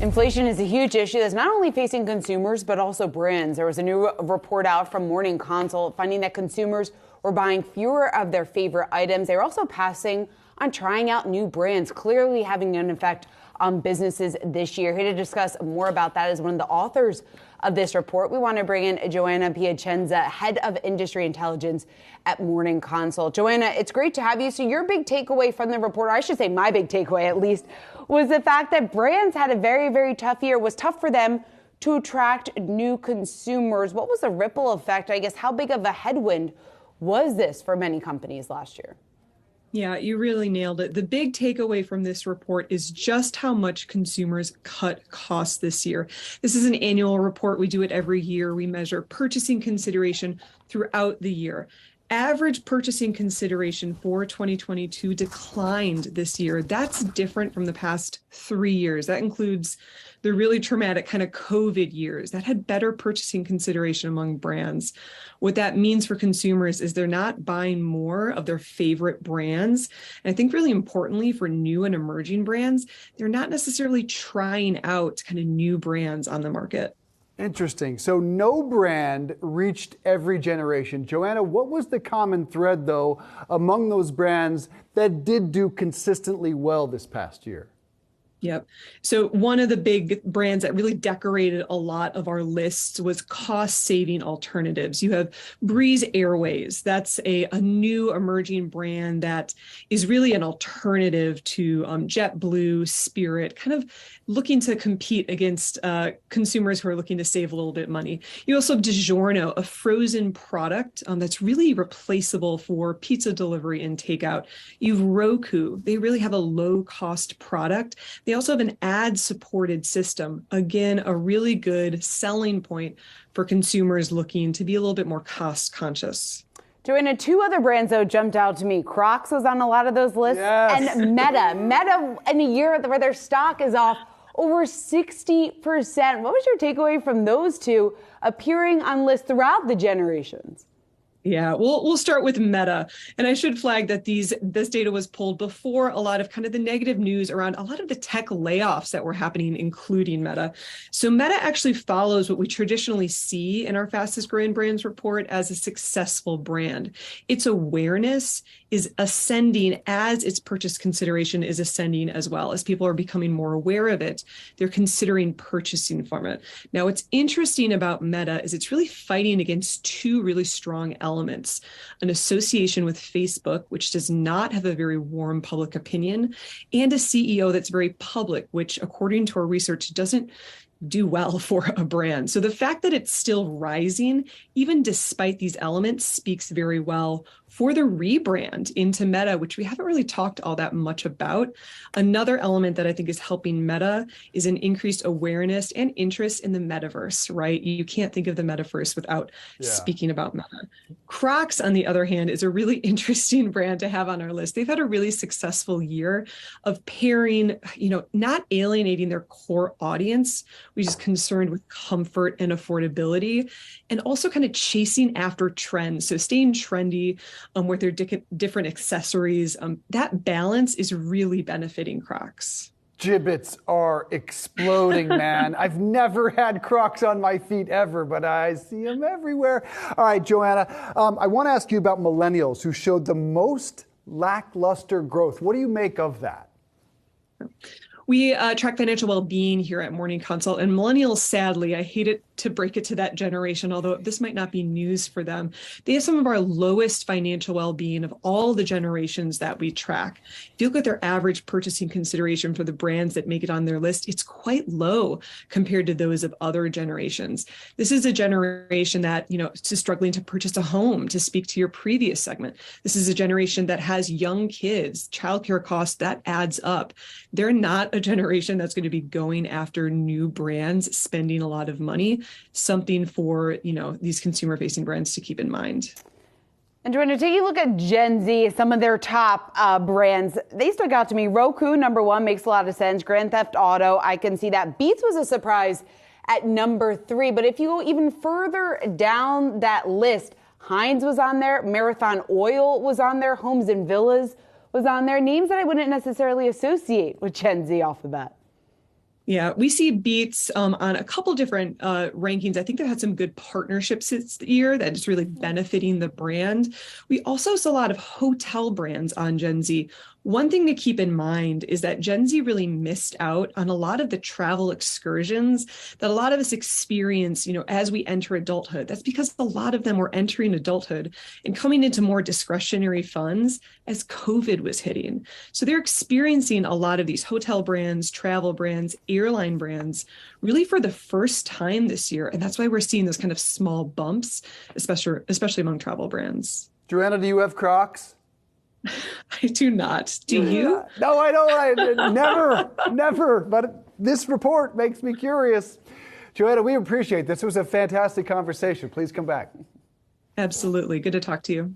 Inflation is a huge issue that's not only facing consumers, but also brands. There was a new report out from Morning Consult finding that consumers were buying fewer of their favorite items. They were also passing on trying out new brands, clearly having an effect on businesses this year. Here to discuss more about that is one of the authors of this report. We want to bring in Joanna Piacenza, head of industry intelligence at Morning Consult. Joanna, it's great to have you. So your big takeaway from the report, or I should say my big takeaway at least, was the fact that brands had a very, very tough year. It was tough for them to attract new consumers. What was the ripple effect? I guess how big of a headwind was this for many companies last year? Yeah, you really nailed it. The big takeaway from this report is just how much consumers cut costs this year. This is an annual report. We do it every year. We measure purchasing consideration throughout the year. Average purchasing consideration for 2022 declined this year. That's different from the past 3 years. That includes the really traumatic kind of COVID years that had better purchasing consideration among brands. What that means for consumers is they're not buying more of their favorite brands. And I think really importantly for new and emerging brands, they're not necessarily trying out kind of new brands on the market. Interesting. So no brand reached every generation. Joanna, what was the common thread, though, among those brands that did do consistently well this past year? Yep. So one of the big brands that really decorated a lot of our lists was cost-saving alternatives. You have Breeze Airways. That's a new emerging brand that is really an alternative to JetBlue, Spirit, kind of looking to compete against consumers who are looking to save a little bit of money. You also have DiGiorno, a frozen product that's really replaceable for pizza delivery and takeout. You have Roku. They really have a low-cost product. They also have an ad-supported system. Again, a really good selling point for consumers looking to be a little bit more cost-conscious. Joanna, two other brands, though, jumped out to me. Crocs was on a lot of those lists. Yes. And Meta in a year where their stock is off over 60%. What was your takeaway from those two appearing on lists throughout the generations? Yeah, we'll start with Meta. And I should flag that this data was pulled before a lot of kind of the negative news around a lot of the tech layoffs that were happening, including Meta. So Meta actually follows what we traditionally see in our fastest growing brands report as a successful brand. Its awareness is ascending as its purchase consideration is ascending as well. As people are becoming more aware of it, they're considering purchasing from it. Now, what's interesting about Meta is it's really fighting against two really strong elements: an association with Facebook, which does not have a very warm public opinion, and a CEO that's very public, which, according to our research, doesn't do well for a brand. So the fact that it's still rising, even despite these elements, speaks very well for the rebrand into Meta, which we haven't really talked all that much about. Another element that I think is helping Meta is an increased awareness and interest in the metaverse, right? You can't think of the metaverse without speaking about Meta. Crocs, on the other hand, is a really interesting brand to have on our list. They've had a really successful year of pairing, not alienating their core audience, which is concerned with comfort and affordability, and also kind of chasing after trends. So staying trendy with their different accessories. That balance is really benefiting Crocs. Gibbets are exploding, man. I've never had Crocs on my feet ever, but I see them everywhere. All right, Joanna, I want to ask you about Millennials, who showed the most lackluster growth. What do you make of that? We track financial well-being here at Morning Consult, and Millennials, sadly, I hate it to break it to that generation, although this might not be news for them. They have some of our lowest financial well-being of all the generations that we track. If you look at their average purchasing consideration for the brands that make it on their list, it's quite low compared to those of other generations. This is a generation that, is struggling to purchase a home, to speak to your previous segment. This is a generation that has young kids, childcare costs, that adds up. They're not a generation that's going to be going after new brands, spending a lot of money. Something for, these consumer-facing brands to keep in mind. And Joanna, taking a look at Gen Z, some of their top brands, they stuck out to me. Roku, number one, makes a lot of sense. Grand Theft Auto, I can see that. Beats was a surprise at number 3. But if you go even further down that list, Heinz was on there, Marathon Oil was on there, Homes and Villas was on there. Names that I wouldn't necessarily associate with Gen Z off the bat. Yeah, we see beats on a couple different rankings. I think they had some good partnerships this year that is really benefiting the brand. We also saw a lot of hotel brands on Gen Z. One thing to keep in mind is that Gen Z really missed out on a lot of the travel excursions that a lot of us experience, as we enter adulthood. That's because a lot of them were entering adulthood and coming into more discretionary funds as COVID was hitting. So they're experiencing a lot of these hotel brands, travel brands, airline brands really for the first time this year. And that's why we're seeing those kind of small bumps, especially among travel brands. Joanna, do you have Crocs? I do not. Do you? No, I don't. Never. But this report makes me curious. Joanna, we appreciate this. It was a fantastic conversation. Please come back. Absolutely. Good to talk to you.